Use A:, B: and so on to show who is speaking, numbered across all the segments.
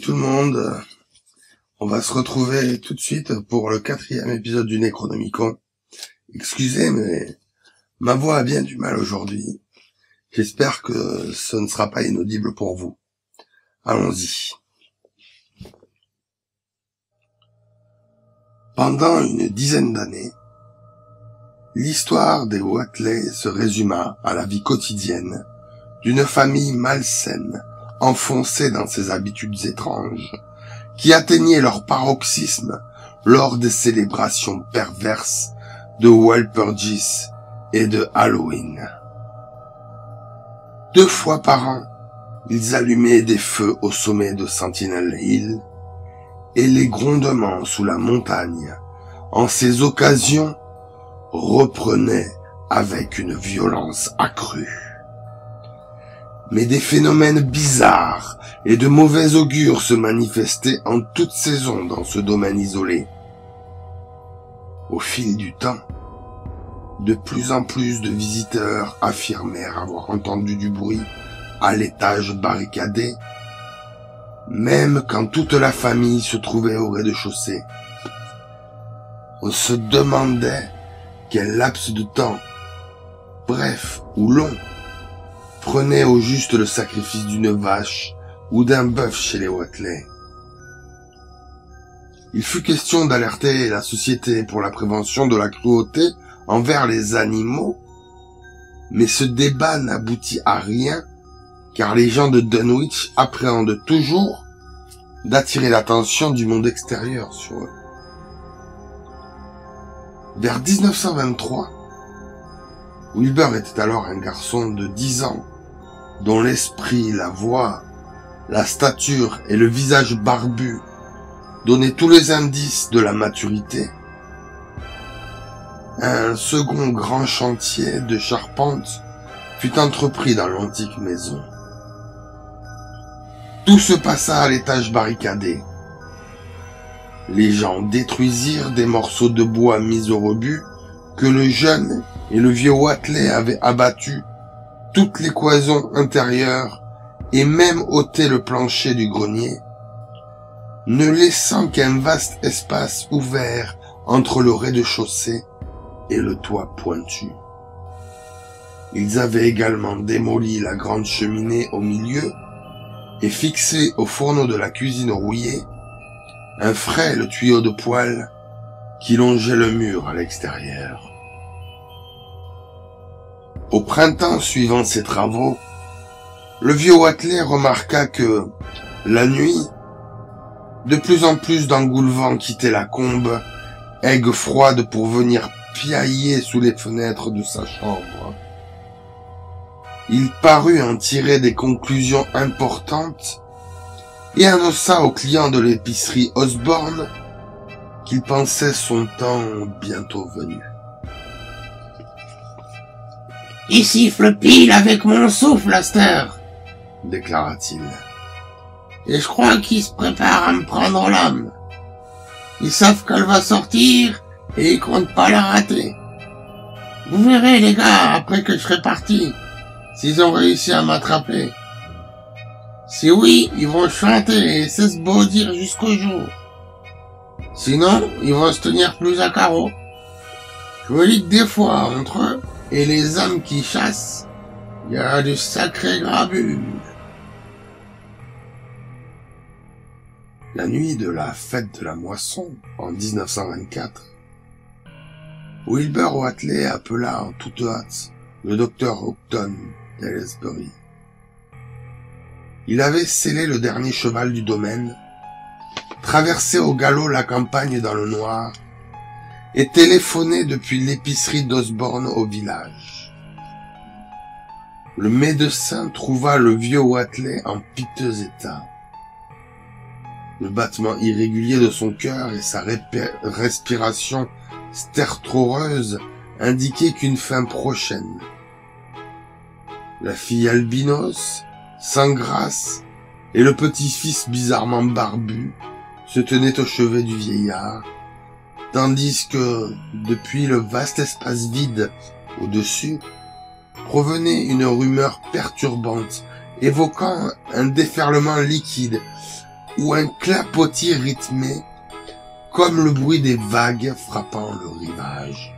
A: tout le monde, on va se retrouver tout de suite pour le 4e épisode du Necronomicon. Excusez, mais ma voix a bien du mal aujourd'hui. J'espère que ce ne sera pas inaudible pour vous. Allons-y. Pendant une dizaine d'années, l'histoire des Whatley se résuma à la vie quotidienne d'une famille malsaine, enfoncée dans ses habitudes étranges, qui atteignaient leur paroxysme lors des célébrations perverses de Walpurgis et de Halloween. 2 fois par an, ils allumaient des feux au sommet de Sentinel Hill, et les grondements sous la montagne, en ces occasions, reprenaient avec une violence accrue. Mais des phénomènes bizarres et de mauvais augure se manifestaient en toute saison dans ce domaine isolé. Au fil du temps, de plus en plus de visiteurs affirmèrent avoir entendu du bruit à l'étage barricadé, même quand toute la famille se trouvait au rez-de-chaussée. On se demandait quel laps de temps, bref ou long, prenait au juste le sacrifice d'une vache ou d'un bœuf chez les Whatley. Il fut question d'alerter la Société pour la prévention de la cruauté envers les animaux, mais ce débat n'aboutit à rien, car les gens de Dunwich appréhendent toujours d'attirer l'attention du monde extérieur sur eux. Vers 1923, Wilbur était alors un garçon de 10 ans, dont l'esprit, la voix, la stature et le visage barbu donnaient tous les indices de la maturité. Un second grand chantier de charpente fut entrepris dans l'antique maison. Tout se passa à l'étage barricadé. Les gens détruisirent des morceaux de bois mis au rebut que le jeune et le vieux Whatley avaient abattus, toutes les cloisons intérieures et même ôté le plancher du grenier, ne laissant qu'un vaste espace ouvert entre le rez-de-chaussée et le toit pointu. Ils avaient également démoli la grande cheminée au milieu et fixé au fourneau de la cuisine rouillée un frêle tuyau de poêle qui longeait le mur à l'extérieur. Au printemps suivant ces travaux, le vieux Whatley remarqua que, la nuit, de plus en plus d'engoulevents quittaient la combe, aigues froides pour venir piailler sous les fenêtres de sa chambre. Il parut en tirer des conclusions importantes et annonça aux clients de l'épicerie Osborne qu'il pensait son temps bientôt venu.
B: « Il siffle pile avec mon souffle, Aster !»
A: déclara-t-il.
B: « Et je crois qu'ils se préparent à me prendre l'âme. Ils savent qu'elle va sortir et ils comptent pas la rater. Vous verrez, les gars, après que je serai parti, s'ils ont réussi à m'attraper. Si oui, ils vont chanter et s'esbaudir jusqu'au jour. Sinon, ils vont se tenir plus à carreau. Je vous dis que des fois, entre eux et les âmes qui chassent, il y a du sacré grabuge. »
A: La nuit de la fête de la moisson, en 1924, Wilbur Whatley appela en toute hâte le docteur Houghton d'Aylesbury. Il avait scellé le dernier cheval du domaine, traversé au galop la campagne dans le noir, et téléphoné depuis l'épicerie d'Osborne au village. Le médecin trouva le vieux Whatley en piteux état. Le battement irrégulier de son cœur et sa respiration stertoreuse indiquaient qu'une fin prochaine. La fille albinos, sans grâce, et le petit-fils bizarrement barbu se tenaient au chevet du vieillard, tandis que, depuis le vaste espace vide au-dessus, provenait une rumeur perturbante, évoquant un déferlement liquide ou un clapotis rythmé comme le bruit des vagues frappant le rivage.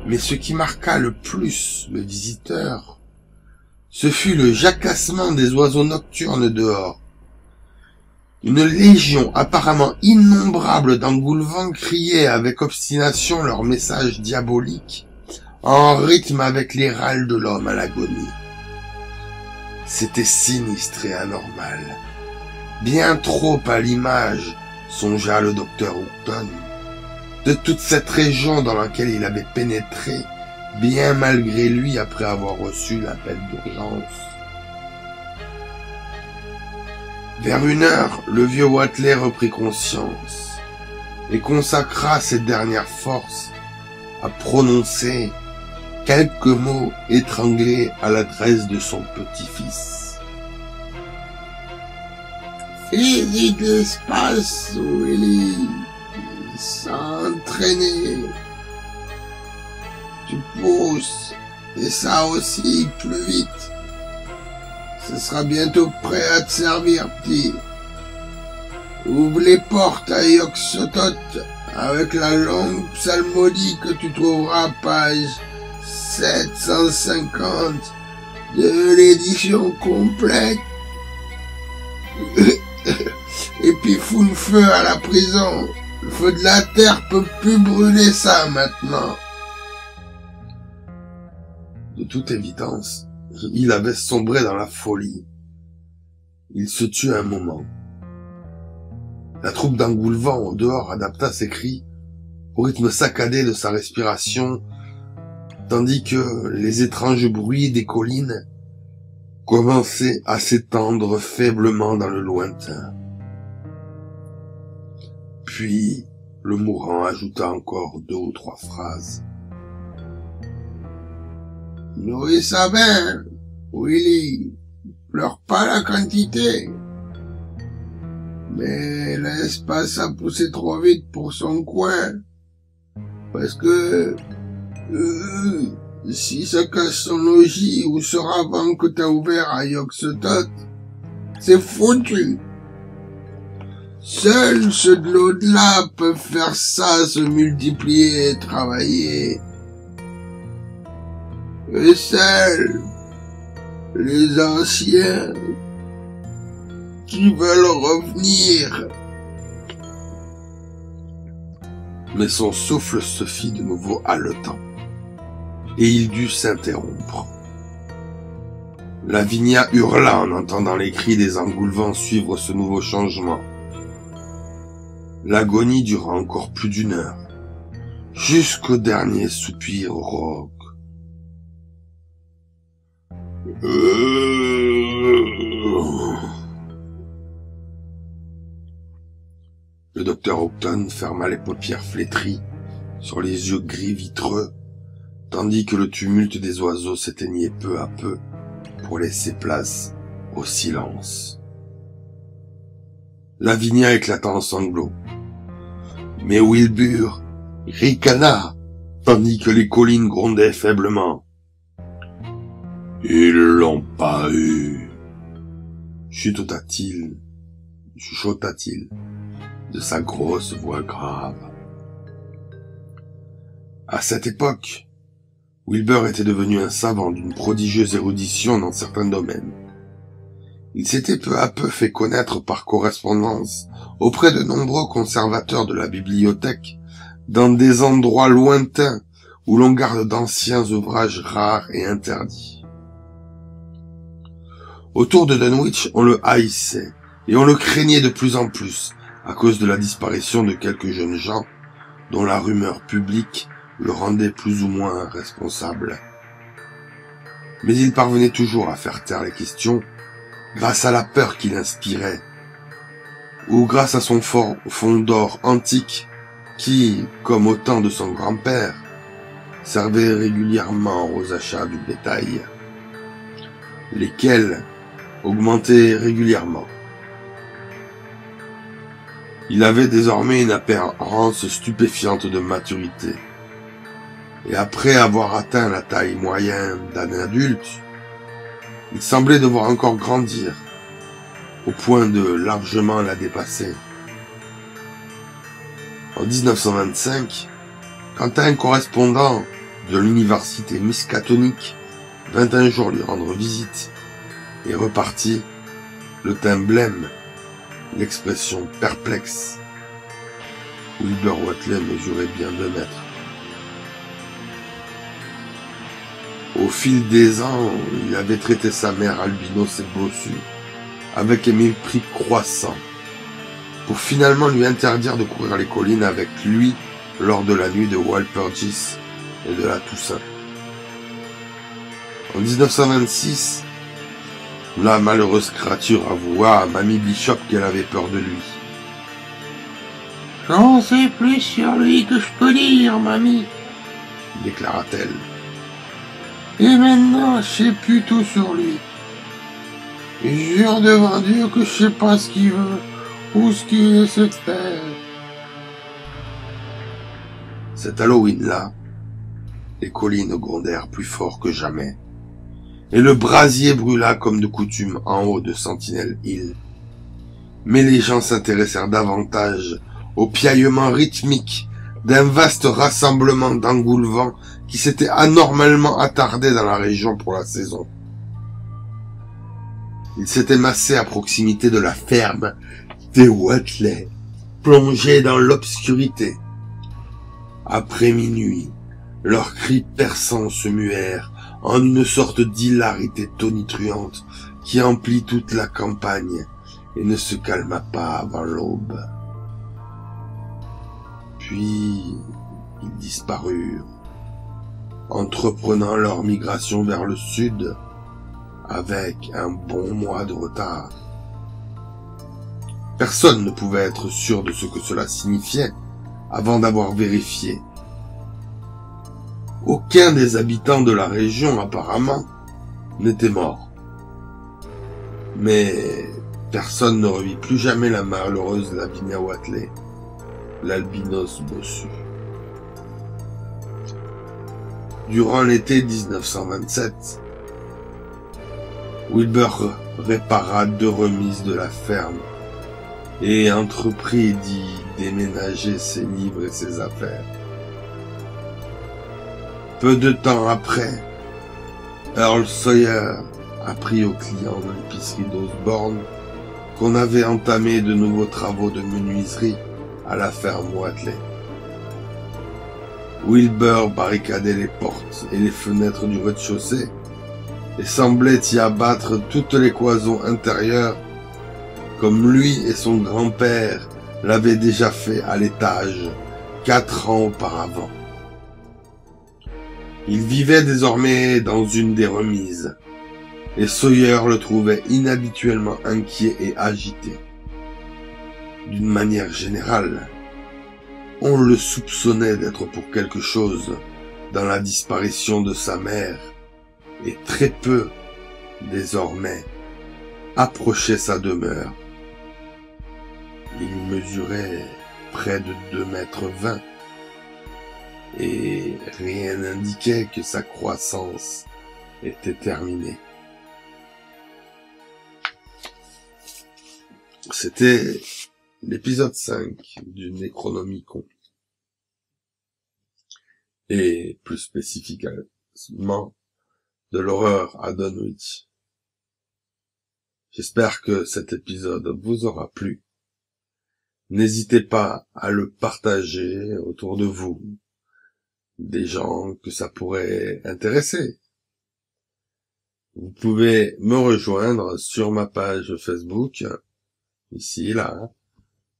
A: Mais ce qui marqua le plus le visiteur, ce fut le jacassement des oiseaux nocturnes dehors. Une légion apparemment innombrable d'engoulevents criaient avec obstination leur message diabolique, en rythme avec les râles de l'homme à l'agonie. C'était sinistre et anormal. Bien trop à l'image, songea le docteur Houghton, de toute cette région dans laquelle il avait pénétré, bien malgré lui après avoir reçu l'appel d'urgence. Vers 1h, le vieux Watley reprit conscience et consacra ses dernières forces à prononcer quelques mots étranglés à l'adresse de son petit-fils.
B: Visite l'espace, Willy, s'entraîner. Tu pousses, et ça aussi plus vite. Ce sera bientôt prêt à te servir, petit. Ouvre les portes à Yog-Sothoth avec la longue psalmodie que tu trouveras page 750 de l'édition complète. Et puis fous le feu à la prison. Le feu de la terre peut plus brûler ça maintenant.
A: De toute évidence, il avait sombré dans la folie. Il se tut un moment. La troupe d'engoulevents au dehors adapta ses cris au rythme saccadé de sa respiration, tandis que les étranges bruits des collines commençaient à s'étendre faiblement dans le lointain. Puis, le mourant ajouta encore 2 ou 3 phrases.
B: Nourris ça bien, Willy. Pleure pas la quantité. Mais laisse pas ça pousser trop vite pour son coin. Parce que... si ça casse son logis ou ce ravin que t'as ouvert à Yog-Sothoth, c'est foutu. Seuls ceux de l'au-delà peuvent faire ça, se multiplier et travailler. Et seuls les anciens qui veulent revenir.
A: Mais son souffle se fit de nouveau haletant, et il dut s'interrompre. Lavinia hurla en entendant les cris des engoulevents suivre ce nouveau changement. L'agonie dura encore plus d'1 heure, jusqu'au dernier soupir rauque. Le docteur Houghton ferma les paupières flétries sur les yeux gris vitreux, tandis que le tumulte des oiseaux s'éteignait peu à peu pour laisser place au silence. Lavinia éclata en sanglots. Mais Wilbur ricana, tandis que les collines grondaient faiblement. « Ils l'ont pas eu !» chuchota-t-il de sa grosse voix grave. À cette époque, Wilbur était devenu un savant d'une prodigieuse érudition dans certains domaines. Il s'était peu à peu fait connaître par correspondance auprès de nombreux conservateurs de la bibliothèque dans des endroits lointains où l'on garde d'anciens ouvrages rares et interdits. Autour de Dunwich, on le haïssait et on le craignait de plus en plus à cause de la disparition de quelques jeunes gens dont la rumeur publique le rendait plus ou moins responsable. Mais il parvenait toujours à faire taire les questions grâce à la peur qu'il inspirait, ou grâce à son fond d'or antique qui, comme au temps de son grand-père, servait régulièrement aux achats du bétail, lesquels augmentaient régulièrement. Il avait désormais une apparence stupéfiante de maturité, et après avoir atteint la taille moyenne d'un adulte, il semblait devoir encore grandir. au point de largement la dépasser. En 1925, quand un correspondant de l'université miskatonique vint un jour lui rendre visite et repartit, le teint blême, l'expression perplexe, Wilbur Whateley mesurait bien 2 mètres. Au fil des ans, il avait traité sa mère albinos et bossue avec un mépris croissant, pour finalement lui interdire de courir les collines avec lui lors de la nuit de Walpurgis et de la Toussaint. En 1926, la malheureuse créature avoua à Mamie Bishop qu'elle avait peur de lui.
B: « J'en sais plus sur lui que je peux dire, mamie, »
A: déclara-t-elle.
B: « Et maintenant, je sais plus tout sur lui. Je jure devant Dieu que je sais pas ce qu'il veut ou ce qu'il essaie de faire. »
A: Cet Halloween-là, les collines grondèrent plus fort que jamais, et le brasier brûla comme de coutume en haut de Sentinel Hill. Mais les gens s'intéressèrent davantage au piaillement rythmique d'un vaste rassemblement d'engoulevents qui s'était anormalement attardé dans la région pour la saison. Ils s'étaient massés à proximité de la ferme des Whateley, plongés dans l'obscurité. Après minuit, leurs cris perçants se muèrent en une sorte d'hilarité tonitruante qui emplit toute la campagne et ne se calma pas avant l'aube. Puis, ils disparurent, entreprenant leur migration vers le sud avec un bon mois de retard. Personne ne pouvait être sûr de ce que cela signifiait avant d'avoir vérifié. Aucun des habitants de la région, apparemment, n'était mort. Mais personne ne revit plus jamais la malheureuse Lavinia Whateley, l'albinos bossu. Durant l'été 1927, Wilbur répara 2 remises de la ferme et entreprit d'y déménager ses livres et ses affaires. Peu de temps après, Earl Sawyer apprit aux clients de l'épicerie d'Osborne qu'on avait entamé de nouveaux travaux de menuiserie à la ferme Whateley. Wilbur barricadait les portes et les fenêtres du rez-de-chaussée et semblait y abattre toutes les cloisons intérieures comme lui et son grand-père l'avaient déjà fait à l'étage 4 ans auparavant. Il vivait désormais dans une des remises, et Sawyer le trouvait inhabituellement inquiet et agité. D'une manière générale, on le soupçonnait d'être pour quelque chose dans la disparition de sa mère, et très peu, désormais, approchait sa demeure. Il mesurait près de 2,20 m, et rien n'indiquait que sa croissance était terminée. C'était l'épisode 5 du Necronomicon. Et plus spécifiquement, de l'horreur à Dunwich. J'espère que cet épisode vous aura plu. N'hésitez pas à le partager autour de vous, des gens que ça pourrait intéresser. Vous pouvez me rejoindre sur ma page Facebook, ici, là,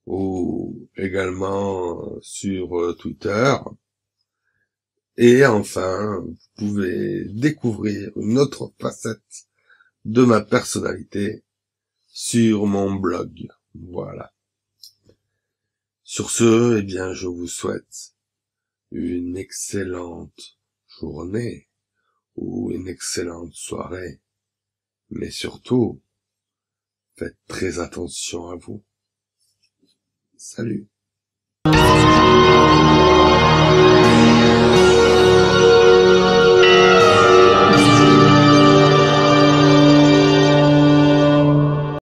A: ou également sur Twitter. Et enfin, vous pouvez découvrir une autre facette de ma personnalité sur mon blog. Voilà. Sur ce, eh bien, je vous souhaite une excellente journée ou une excellente soirée. Mais surtout, faites très attention à vous. Salut.